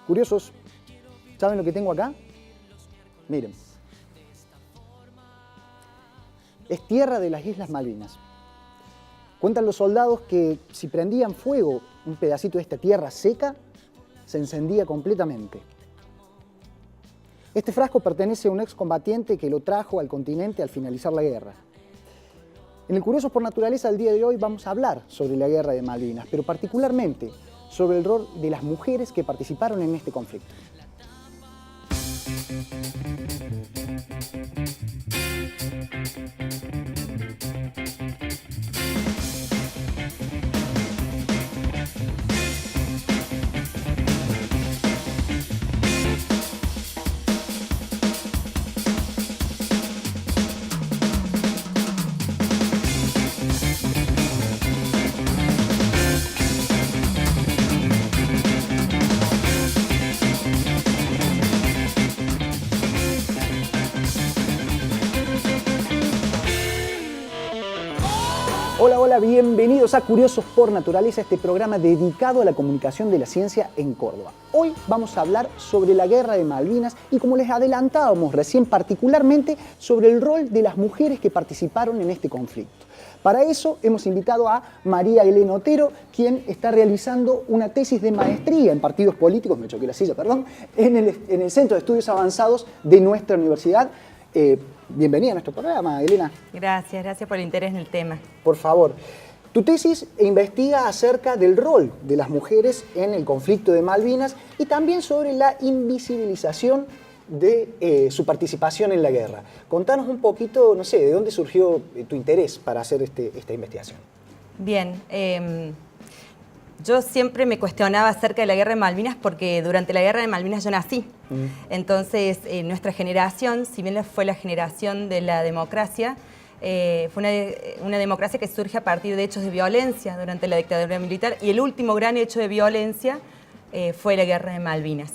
Curiosos, ¿saben lo que tengo acá? Miren. Es tierra de las Islas Malvinas. Cuentan los soldados que si prendían fuego un pedacito de esta tierra seca, se encendía completamente. Este frasco pertenece a un excombatiente que lo trajo al continente al finalizar la guerra. En el Curiosos por Naturaleza del día de hoy vamos a hablar sobre la guerra de Malvinas, pero particularmente sobre el rol de las mujeres que participaron en este conflicto. Hola, hola, bienvenidos a Curiosos por Naturaleza, este programa dedicado a la comunicación de la ciencia en Córdoba. Hoy vamos a hablar sobre la Guerra de Malvinas y, como les adelantábamos recién, particularmente sobre el rol de las mujeres que participaron en este conflicto. Para eso hemos invitado a María Elena Otero, quien está realizando una tesis de maestría en partidos políticos, me choqué la silla, perdón, en el Centro de Estudios Avanzados de nuestra universidad. Bienvenida a nuestro programa, Elena. Gracias por el interés en el tema. Por favor. Tu tesis investiga acerca del rol de las mujeres en el conflicto de Malvinas y también sobre la invisibilización de su participación en la guerra. Contanos un poquito, no sé, de dónde surgió tu interés para hacer esta investigación. Bien, yo siempre me cuestionaba acerca de la Guerra de Malvinas porque durante la Guerra de Malvinas yo nací. Entonces, nuestra generación, si bien fue la generación de la democracia, fue una democracia que surge a partir de hechos de violencia durante la dictadura militar, y el último gran hecho de violencia fue la Guerra de Malvinas.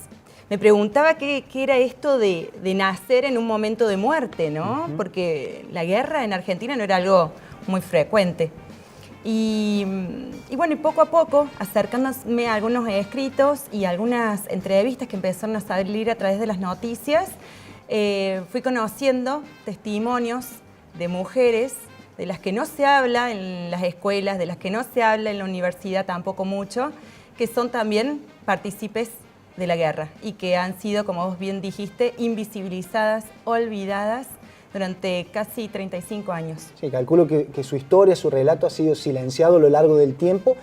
Me preguntaba qué era esto de nacer en un momento de muerte, ¿no? Porque la guerra en Argentina no era algo muy frecuente. Y bueno, y poco a poco, acercándome a algunos escritos y algunas entrevistas que empezaron a salir a través de las noticias, fui conociendo testimonios de mujeres de las que no se habla en las escuelas, de las que no se habla en la universidad tampoco mucho, que son también partícipes de la guerra y que han sido, como vos bien dijiste, invisibilizadas, olvidadas durante casi 35 años. Sí, calculo que su historia, su relato ha sido silenciado a lo largo del tiempo.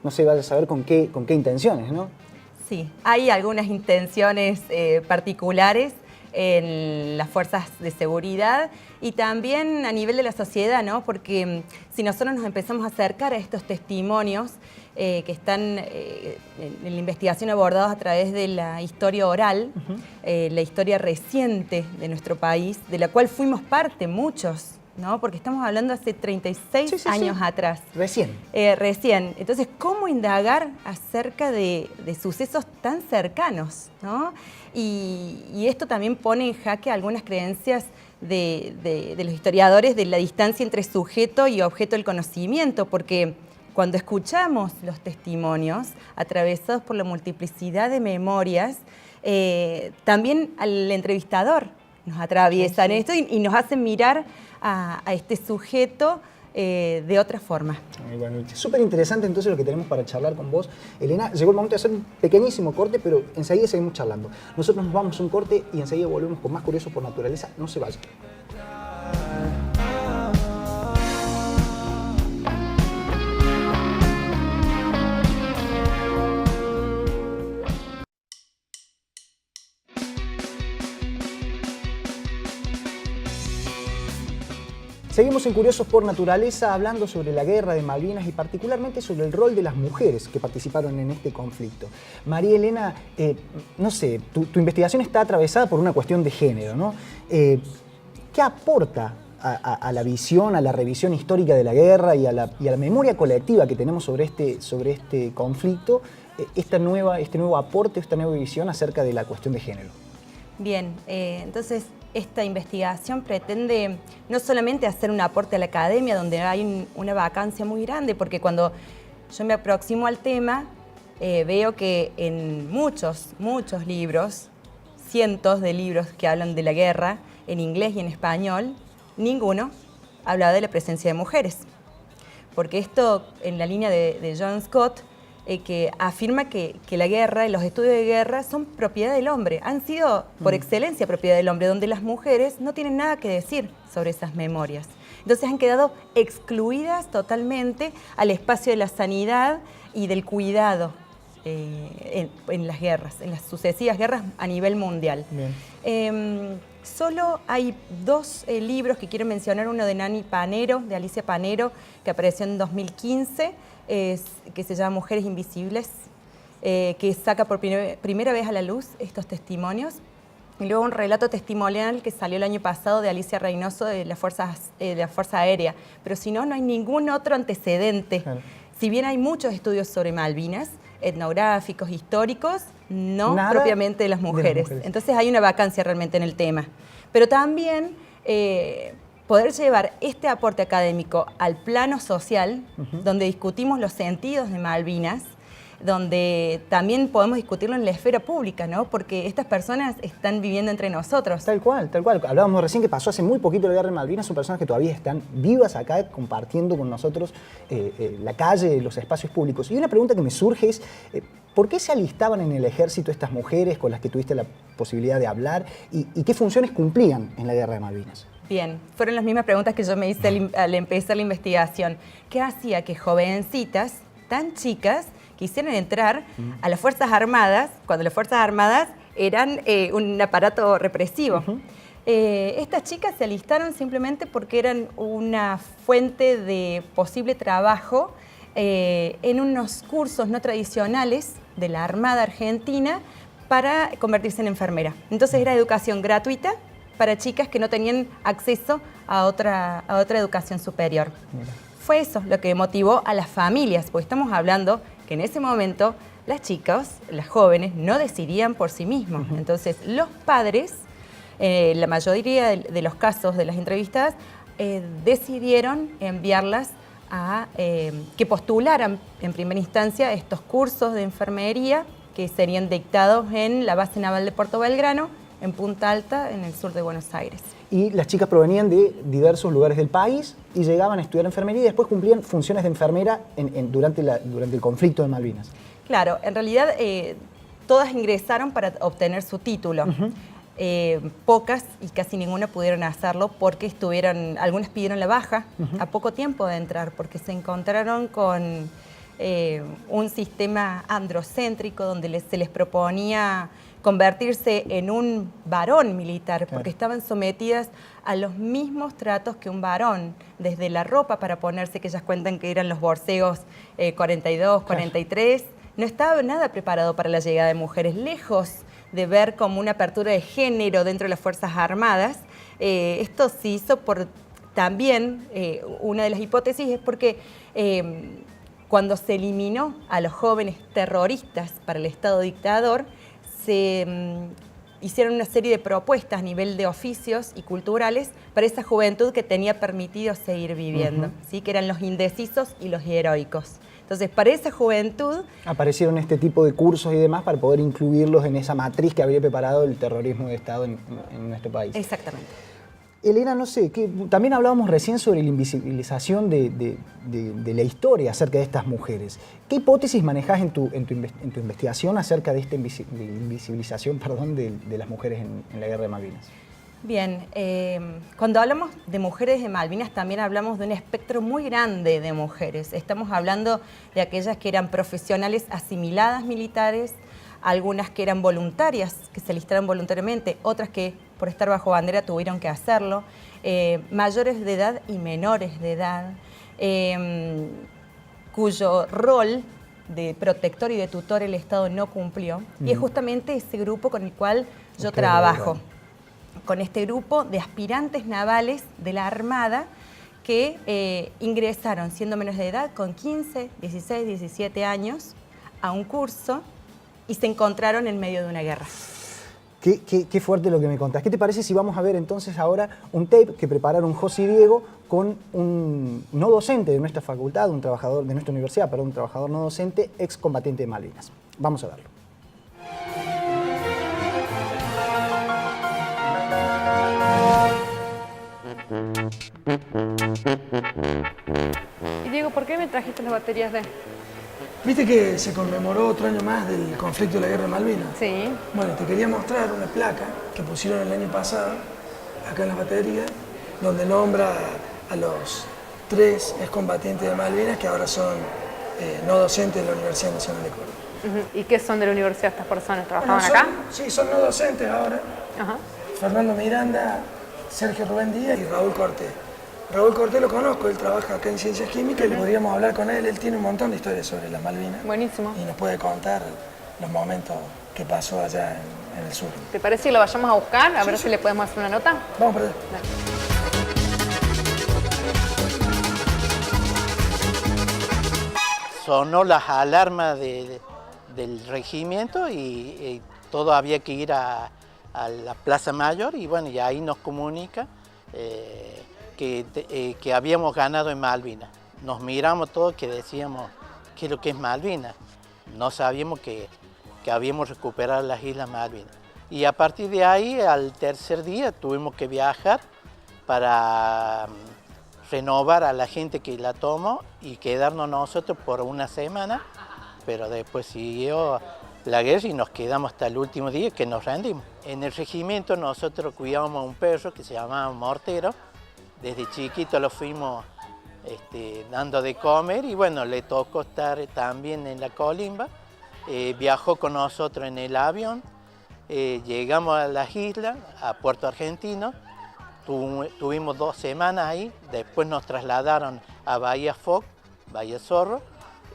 No se vaya a saber con qué intenciones, ¿no? Sí, hay algunas intenciones particulares en las fuerzas de seguridad y también a nivel de la sociedad, ¿no? Porque si nosotros nos empezamos a acercar a estos testimonios que están en la investigación abordados a través de la historia oral, la historia reciente de nuestro país, de la cual fuimos parte muchos, ¿no? Porque estamos hablando hace 36 años atrás. Recién. Recién. Entonces, ¿cómo indagar acerca de sucesos tan cercanos, ¿no? Y esto también pone en jaque algunas creencias de los historiadores de la distancia entre sujeto y objeto del conocimiento, porque cuando escuchamos los testimonios atravesados por la multiplicidad de memorias, también al entrevistador nos atraviesan esto y nos hacen mirar a este sujeto de otra forma. Bueno, súper interesante entonces lo que tenemos para charlar con vos. Elena, llegó el momento de hacer un pequeñísimo corte, pero enseguida seguimos charlando. Nosotros nos vamos a un corte y enseguida volvemos con más Curiosos por Naturaleza. No se vayan. Seguimos en Curiosos por Naturaleza hablando sobre la Guerra de Malvinas y particularmente sobre el rol de las mujeres que participaron en este conflicto. María Elena, no sé, tu investigación está atravesada por una cuestión de género, ¿no? ¿Qué aporta a la visión, a la revisión histórica de la guerra y a la memoria colectiva que tenemos sobre este conflicto este nuevo aporte, esta nueva visión acerca de la cuestión de género? Bien, entonces esta investigación pretende no solamente hacer un aporte a la academia, donde hay una vacancia muy grande, porque cuando yo me aproximo al tema, veo que en muchos libros, cientos de libros que hablan de la guerra, en inglés y en español, ninguno habla de la presencia de mujeres. Porque esto, en la línea de John Scott, que afirma que la guerra y los estudios de guerra son propiedad del hombre, han sido por excelencia propiedad del hombre, donde las mujeres no tienen nada que decir sobre esas memorias. Entonces han quedado excluidas totalmente al espacio de la sanidad y del cuidado en las guerras, en las sucesivas guerras a nivel mundial. Solo hay dos libros que quiero mencionar, uno de Nani Panero, de Alicia Panero, que apareció en 2015, que se llama Mujeres Invisibles, que saca por primera vez a la luz estos testimonios. Y luego un relato testimonial que salió el año pasado de Alicia Reynoso de la Fuerza Aérea. Pero si no, no hay ningún otro antecedente. Claro. Si bien hay muchos estudios sobre Malvinas, etnográficos, históricos, no nada propiamente de las mujeres. Entonces hay una vacancia realmente en el tema. Pero también poder llevar este aporte académico al plano social, donde discutimos los sentidos de Malvinas, donde también podemos discutirlo en la esfera pública, ¿no? Porque estas personas están viviendo entre nosotros. Tal cual, tal cual. Hablábamos recién que pasó hace muy poquito la guerra de Malvinas, son personas que todavía están vivas acá, compartiendo con nosotros la calle, los espacios públicos. Y una pregunta que me surge es, ¿por qué se alistaban en el ejército estas mujeres con las que tuviste la posibilidad de hablar y qué funciones cumplían en la guerra de Malvinas? Bien, fueron las mismas preguntas que yo me hice al empezar la investigación. ¿Qué hacía que jovencitas tan chicas quisieran entrar a las Fuerzas Armadas, cuando las Fuerzas Armadas eran un aparato represivo? Estas chicas se alistaron simplemente porque eran una fuente de posible trabajo en unos cursos no tradicionales de la Armada Argentina para convertirse en enfermera. Entonces era educación gratuita para chicas que no tenían acceso a otra educación superior. Mira. Fue eso lo que motivó a las familias, porque estamos hablando que en ese momento las chicas, las jóvenes, no decidían por sí mismos. Entonces los padres, la mayoría de los casos de las entrevistas, decidieron enviarlas a que postularan en primera instancia estos cursos de enfermería que serían dictados en la base naval de Puerto Belgrano, en Punta Alta, en el sur de Buenos Aires. Y las chicas provenían de diversos lugares del país y llegaban a estudiar enfermería y después cumplían funciones de enfermera durante el conflicto de Malvinas. Claro, en realidad todas ingresaron para obtener su título. Pocas y casi ninguna pudieron hacerlo porque algunas pidieron la baja a poco tiempo de entrar porque se encontraron con un sistema androcéntrico donde se les proponía convertirse en un varón militar, porque estaban sometidas a los mismos tratos que un varón, desde la ropa para ponerse, que ellas cuentan que eran los borseos 42, 43, no estaba nada preparado para la llegada de mujeres, lejos de ver como una apertura de género dentro de las Fuerzas Armadas. Esto se hizo por también, una de las hipótesis es porque cuando se eliminó a los jóvenes terroristas para el Estado dictador, se hicieron una serie de propuestas a nivel de oficios y culturales para esa juventud que tenía permitido seguir viviendo, ¿sí? Que eran los indecisos y los heroicos. Entonces, para esa juventud aparecieron este tipo de cursos y demás para poder incluirlos en esa matriz que había preparado el terrorismo de Estado en nuestro país. Exactamente. Elena, no sé, también hablábamos recién sobre la invisibilización de la historia acerca de estas mujeres. ¿Qué hipótesis manejás en tu investigación acerca de esta invisibilización de las mujeres en la guerra de Malvinas? Bien, cuando hablamos de mujeres de Malvinas también hablamos de un espectro muy grande de mujeres. Estamos hablando de aquellas que eran profesionales asimiladas militares, algunas que eran voluntarias, que se alistaron voluntariamente, otras que por estar bajo bandera tuvieron que hacerlo, mayores de edad y menores de edad, cuyo rol de protector y de tutor el Estado no cumplió. Y es justamente ese grupo con el cual yo trabajo, con este grupo de aspirantes navales de la Armada que ingresaron siendo menores de edad con 15, 16, 17 años a un curso y se encontraron en medio de una guerra. Qué fuerte lo que me contás. ¿Qué te parece si vamos a ver entonces ahora un tape que prepararon José y Diego con un no docente de nuestra facultad, un trabajador de nuestra universidad, perdón, un trabajador no docente, excombatiente de Malvinas? Vamos a verlo. Y Diego, ¿por qué me trajiste las baterías de...? ¿Viste que se conmemoró otro año más del conflicto de la Guerra de Malvinas? Sí. Bueno, te quería mostrar una placa que pusieron el año pasado, acá en las baterías, donde nombra a los 3 excombatientes de Malvinas que ahora son no docentes de la Universidad Nacional de Córdoba. ¿Y qué son de la universidad estas personas? ¿Trabajaban Bueno, acá? Sí, son no docentes ahora. Ajá. Fernando Miranda, Sergio Rubén Díaz y Raúl Cortés. Raúl Cortés lo conozco, él trabaja acá en Ciencias Químicas y podríamos hablar con él. Él tiene un montón de historias sobre las Malvinas. Buenísimo. Y nos puede contar los momentos que pasó allá en el sur. ¿Te parece que lo vayamos a buscar? A ver Sí. si le podemos hacer una nota. Vamos para allá. Dale. Sonó las alarmas del regimiento y todo había que ir a la Plaza Mayor y bueno, y ahí nos comunica que habíamos ganado en Malvinas. Nos miramos todos que decíamos, ¿qué es lo que es Malvinas? No sabíamos que habíamos recuperado las Islas Malvinas. Y a partir de ahí, al tercer día, tuvimos que viajar para renovar a la gente que la tomó y quedarnos nosotros por una semana, pero después siguió la guerra y nos quedamos hasta el último día que nos rendimos. En el regimiento nosotros cuidábamos a un perro que se llamaba Mortero. Desde chiquito lo fuimos dando de comer y bueno, le tocó estar también en la colimba. Viajó con nosotros en el avión, llegamos a las islas, a Puerto Argentino, tuvimos 2 semanas ahí, después nos trasladaron a Bahía Foc, Bahía Zorro,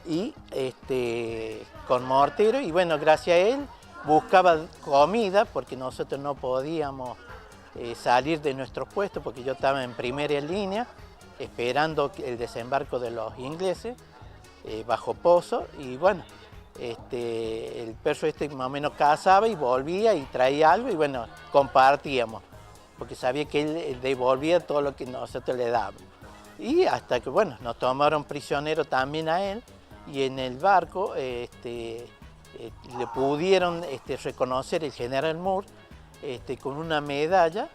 y con Mortero, y bueno, gracias a él buscaba comida porque nosotros no podíamos salir de nuestros puestos porque yo estaba en primera línea esperando el desembarco de los ingleses bajo Pozo y bueno, el perro más o menos cazaba y volvía y traía algo y bueno, compartíamos porque sabía que él devolvía todo lo que nosotros le dábamos. Y hasta que bueno, nos tomaron prisionero también a él y en el barco le pudieron reconocer el general Moore con una medalla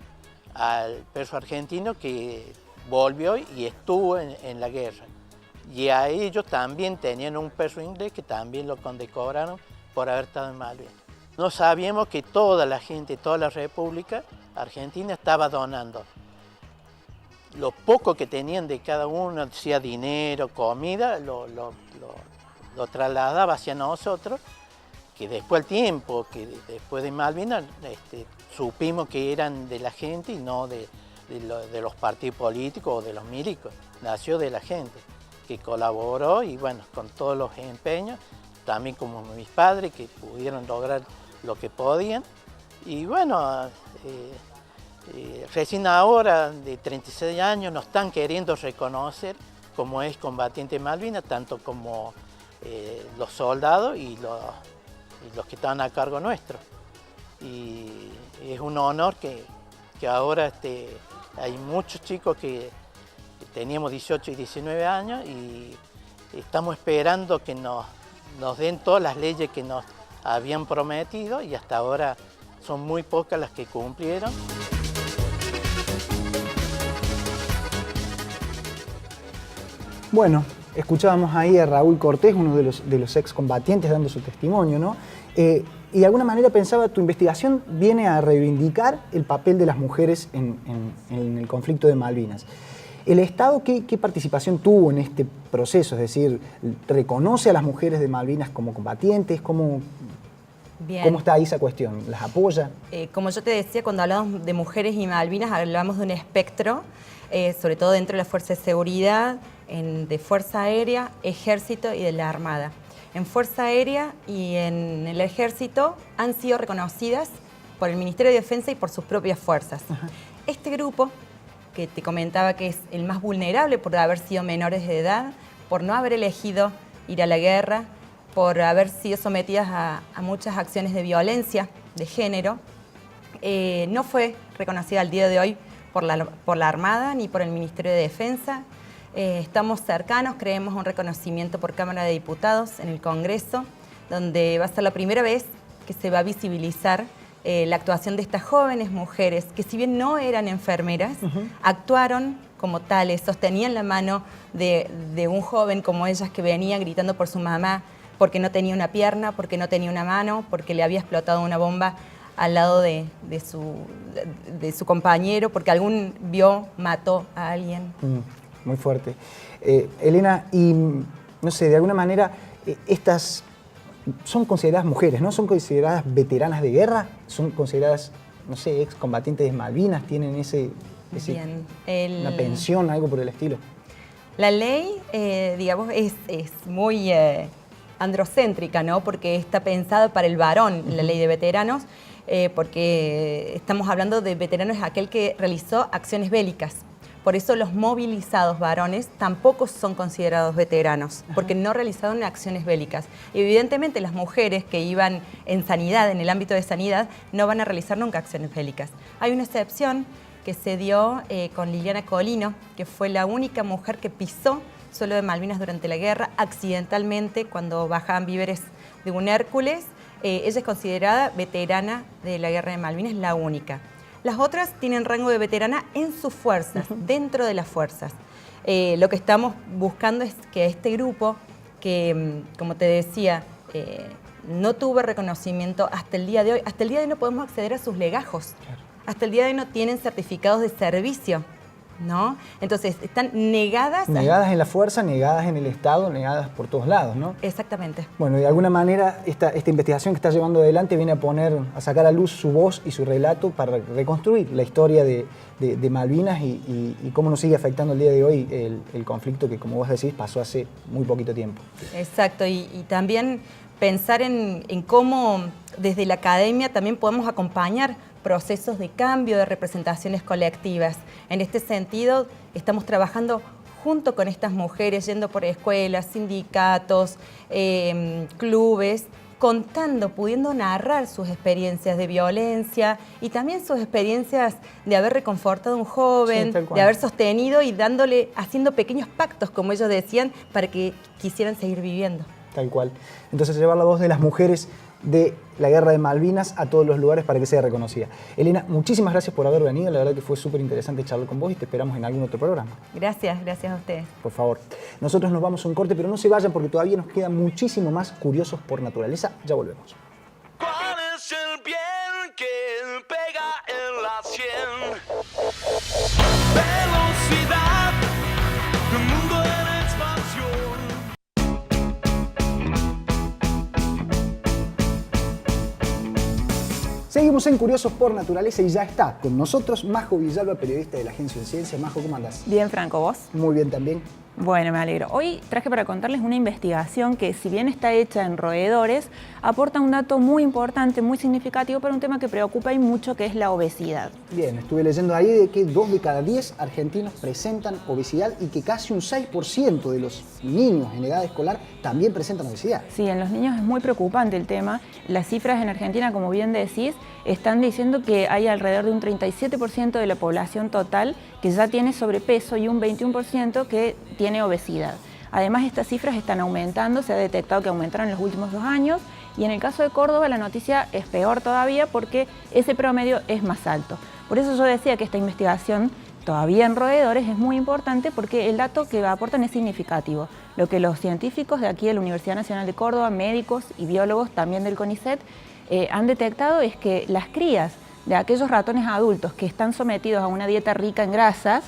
al perro argentino que volvió y estuvo en la guerra. Y a ellos también tenían un perro inglés que también lo condecoraron por haber estado en Malvinas. No sabíamos que toda la gente, toda la República Argentina estaba donando. Lo poco que tenían de cada uno, sea dinero, comida, lo trasladaba hacia nosotros, que después al tiempo, que después de Malvinas, supimos que eran de la gente y no de los partidos políticos o de los milicos. Nació de la gente que colaboró y bueno, con todos los empeños, también como mis padres que pudieron lograr lo que podían. Y bueno, recién ahora, de 36 años, nos están queriendo reconocer como es combatiente Malvinas, tanto como los soldados y los que estaban a cargo nuestro. Y es un honor que ahora hay muchos chicos que teníamos 18 y 19 años y estamos esperando que nos den todas las leyes que nos habían prometido y hasta ahora son muy pocas las que cumplieron. Bueno, escuchábamos ahí a Raúl Cortés, uno de los excombatientes, dando su testimonio, ¿no? Y de alguna manera pensaba, tu investigación viene a reivindicar el papel de las mujeres en el conflicto de Malvinas. ¿El Estado qué participación tuvo en este proceso? Es decir, ¿reconoce a las mujeres de Malvinas como combatientes? ¿Cómo está ahí esa cuestión? ¿Las apoya? Como yo te decía, cuando hablamos de mujeres y Malvinas, hablamos de un espectro, sobre todo dentro de la Fuerza de Seguridad, de Fuerza Aérea, Ejército y de la Armada. En Fuerza Aérea y en el Ejército han sido reconocidas por el Ministerio de Defensa y por sus propias fuerzas. Ajá. Este grupo, que te comentaba que es el más vulnerable por haber sido menores de edad, por no haber elegido ir a la guerra, por haber sido sometidas a muchas acciones de violencia de género, no fue reconocida al día de hoy por la Armada ni por el Ministerio de Defensa. Estamos cercanos, creemos un reconocimiento por Cámara de Diputados en el Congreso, donde va a ser la primera vez que se va a visibilizar la actuación de estas jóvenes mujeres, que si bien no eran enfermeras, actuaron como tales, sostenían la mano de un joven como ellas que venía gritando por su mamá, porque no tenía una pierna, porque no tenía una mano, porque le había explotado una bomba al lado de su compañero, porque algún mató a alguien. Muy fuerte. Elena, y no sé, de alguna manera, estas son consideradas mujeres, ¿no? ¿Son consideradas veteranas de guerra? ¿Son consideradas, no sé, excombatientes de Malvinas? ¿Tienen una pensión, algo por el estilo? La ley, digamos, es muy androcéntrica, ¿no? Porque está pensada para el varón, la ley de veteranos, porque estamos hablando de veteranos, aquel que realizó acciones bélicas. Por eso los movilizados varones tampoco son considerados veteranos, porque no realizaron acciones bélicas. Evidentemente las mujeres que iban en sanidad, en el ámbito de sanidad, no van a realizar nunca acciones bélicas. Hay una excepción que se dio con Liliana Colino, que fue la única mujer que pisó suelo de Malvinas durante la guerra, accidentalmente, cuando bajaban víveres de un Hércules. Ella es considerada veterana de la guerra de Malvinas, la única. Las otras tienen rango de veterana en sus fuerzas, dentro de las fuerzas. Lo que estamos buscando es que este grupo, que como te decía, no tuvo reconocimiento hasta el día de hoy no podemos acceder a sus legajos. Claro. Hasta el día de hoy no tienen certificados de servicio, ¿no? Entonces, están negadas. Negadas en la fuerza, negadas en el Estado, negadas por todos lados, ¿no? Exactamente. Bueno, de alguna manera, esta investigación que está llevando adelante viene a sacar a luz su voz y su relato para reconstruir la historia de Malvinas y cómo nos sigue afectando el día de hoy el conflicto que, como vos decís, pasó hace muy poquito tiempo. Exacto, y también pensar en cómo desde la academia también podemos acompañar procesos de cambio de representaciones colectivas. En este sentido, estamos trabajando junto con estas mujeres, yendo por escuelas, sindicatos, clubes, contando, pudiendo narrar sus experiencias de violencia y también sus experiencias de haber reconfortado a un joven, sí, de haber sostenido y haciendo pequeños pactos, como ellos decían, para que quisieran seguir viviendo. Tal cual. Entonces, llevar la voz de las mujeres de la guerra de Malvinas a todos los lugares para que sea reconocida. Elena, muchísimas gracias por haber venido. La verdad que fue súper interesante charlar con vos y te esperamos en algún otro programa. Gracias a ustedes. Por favor. Nosotros nos vamos a un corte, pero no se vayan porque todavía nos queda muchísimo más Curiosos por Naturaleza. Ya volvemos. ¿Cuál es el bien que pega en la sien? Velocidad, un mundo en expansión. Seguimos en Curiosos por Naturaleza y ya está con nosotros Majo Villalba, periodista de la Agencia de Ciencia. Majo, ¿cómo andás? Bien, Franco, ¿vos? Muy bien también. Bueno, me alegro. Hoy traje para contarles una investigación que, si bien está hecha en roedores, aporta un dato muy importante, muy significativo para un tema que preocupa y mucho, que es la obesidad. Bien, estuve leyendo ahí de que 2 de cada 10 argentinos presentan obesidad y que casi un 6% de los niños en edad escolar también presentan obesidad. Sí, en los niños es muy preocupante el tema. Las cifras en Argentina, como bien decís, están diciendo que hay alrededor de un 37% de la población total que ya tiene sobrepeso y un 21% que tiene obesidad. Además, estas cifras están aumentando, se ha detectado que aumentaron en los últimos 2 años y en el caso de Córdoba la noticia es peor todavía porque ese promedio es más alto. Por eso yo decía que esta investigación, todavía en roedores, es muy importante porque el dato que aportan es significativo. Lo que los científicos de aquí de la Universidad Nacional de Córdoba, médicos y biólogos también del CONICET, han detectado es que las crías de aquellos ratones adultos que están sometidos a una dieta rica en grasas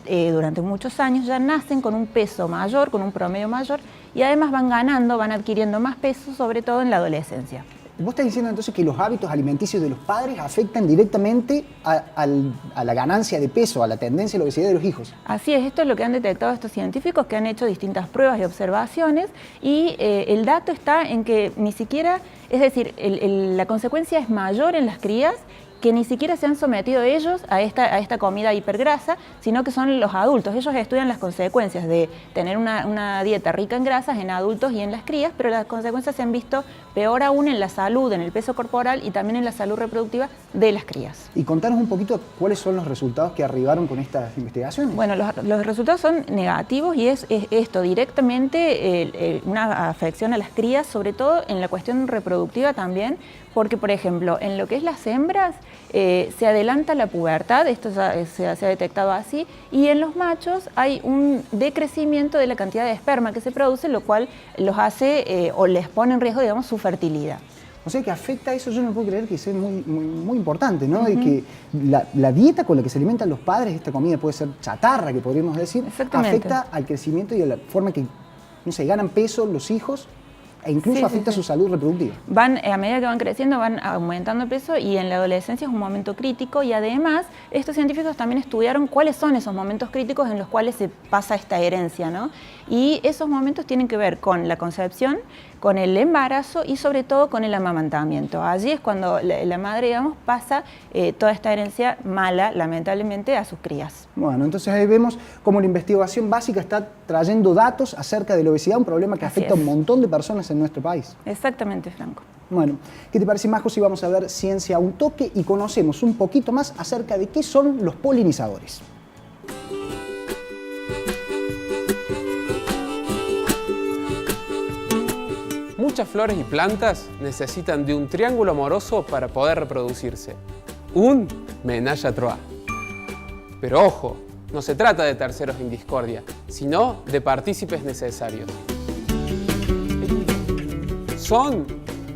durante muchos años ya nacen con un peso mayor, con un promedio mayor y además van adquiriendo más peso, sobre todo en la adolescencia. ¿Vos estás diciendo entonces que los hábitos alimenticios de los padres afectan directamente a la ganancia de peso, a la tendencia a la obesidad de los hijos? Así es, esto es lo que han detectado estos científicos que han hecho distintas pruebas y observaciones y el dato está en que ni siquiera, es decir, la consecuencia es mayor en las crías que ni siquiera se han sometido ellos a esta comida hipergrasa, sino que son los adultos. Ellos estudian las consecuencias de tener una dieta rica en grasas en adultos y en las crías, pero las consecuencias se han visto peor aún en la salud, en el peso corporal y también en la salud reproductiva de las crías. Y contanos un poquito cuáles son los resultados que arribaron con estas investigaciones. Bueno, los resultados son negativos y es esto, directamente una afección a las crías, sobre todo en la cuestión reproductiva también, porque, por ejemplo, en lo que es las hembras, se adelanta la pubertad, esto se ha detectado así, y en los machos hay un decrecimiento de la cantidad de esperma que se produce, lo cual los hace o les pone en riesgo, digamos, su fertilidad. O sea que afecta eso, yo no puedo creer que sea muy importante, ¿no? De que la dieta con la que se alimentan los padres, esta comida puede ser chatarra, que podríamos decir, afecta al crecimiento y a la forma que, no sé, ganan peso los hijos, e incluso afecta a su salud reproductiva. A medida que van creciendo, van aumentando el peso y en la adolescencia es un momento crítico, y además estos científicos también estudiaron cuáles son esos momentos críticos en los cuales se pasa esta herencia, ¿no? Y esos momentos tienen que ver con la concepción, con el embarazo y sobre todo con el amamantamiento. Allí es cuando la madre, digamos, pasa toda esta herencia mala, lamentablemente, a sus crías. Bueno, entonces ahí vemos cómo la investigación básica está trayendo datos acerca de la obesidad, un problema que afecta a un montón de personas en nuestro país. Exactamente, Franco. Bueno, ¿qué te parece, Majo, si vamos a ver Ciencia a un Toque y conocemos un poquito más acerca de qué son los polinizadores? Muchas flores y plantas necesitan de un triángulo amoroso para poder reproducirse. Un ménage à trois. Pero ojo, no se trata de terceros en discordia, sino de partícipes necesarios. Son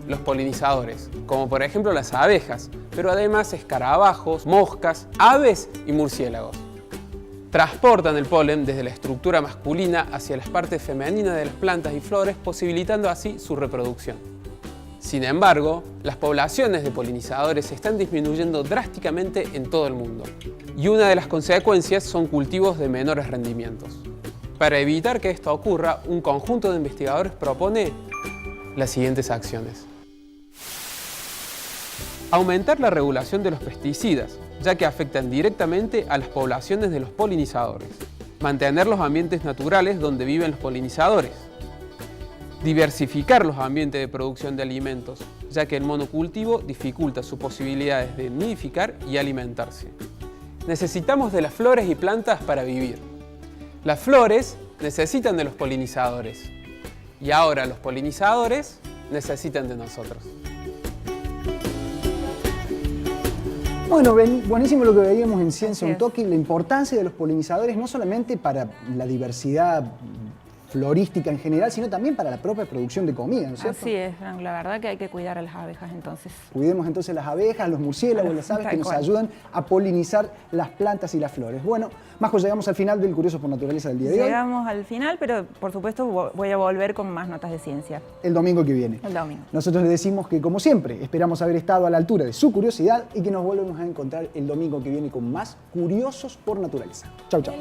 los polinizadores, como por ejemplo las abejas, pero además escarabajos, moscas, aves y murciélagos. Transportan el polen desde la estructura masculina hacia las partes femeninas de las plantas y flores, posibilitando así su reproducción. Sin embargo, las poblaciones de polinizadores están disminuyendo drásticamente en todo el mundo, y una de las consecuencias son cultivos de menores rendimientos. Para evitar que esto ocurra, un conjunto de investigadores propone las siguientes acciones. Aumentar la regulación de los pesticidas, ya que afectan directamente a las poblaciones de los polinizadores. Mantener los ambientes naturales donde viven los polinizadores. Diversificar los ambientes de producción de alimentos, ya que el monocultivo dificulta sus posibilidades de nidificar y alimentarse. Necesitamos de las flores y plantas para vivir. Las flores necesitan de los polinizadores. Y ahora los polinizadores necesitan de nosotros. Bueno, buenísimo lo que veíamos en Ciencia a un Toque, la importancia de los polinizadores no solamente para la diversidad florística en general, sino también para la propia producción de comida, ¿no es cierto? Así es, Frank, la verdad que hay que cuidar a las abejas entonces. Cuidemos entonces las abejas, los murciélagos, las aves que nos ayudan a polinizar las plantas y las flores. Bueno, Majo, llegamos al final del Curioso por Naturaleza del día de hoy. Llegamos al final, pero por supuesto voy a volver con más notas de ciencia. El domingo que viene. El domingo. Nosotros le decimos que, como siempre, esperamos haber estado a la altura de su curiosidad y que nos volvemos a encontrar el domingo que viene con más Curiosos por Naturaleza. Chau, chau.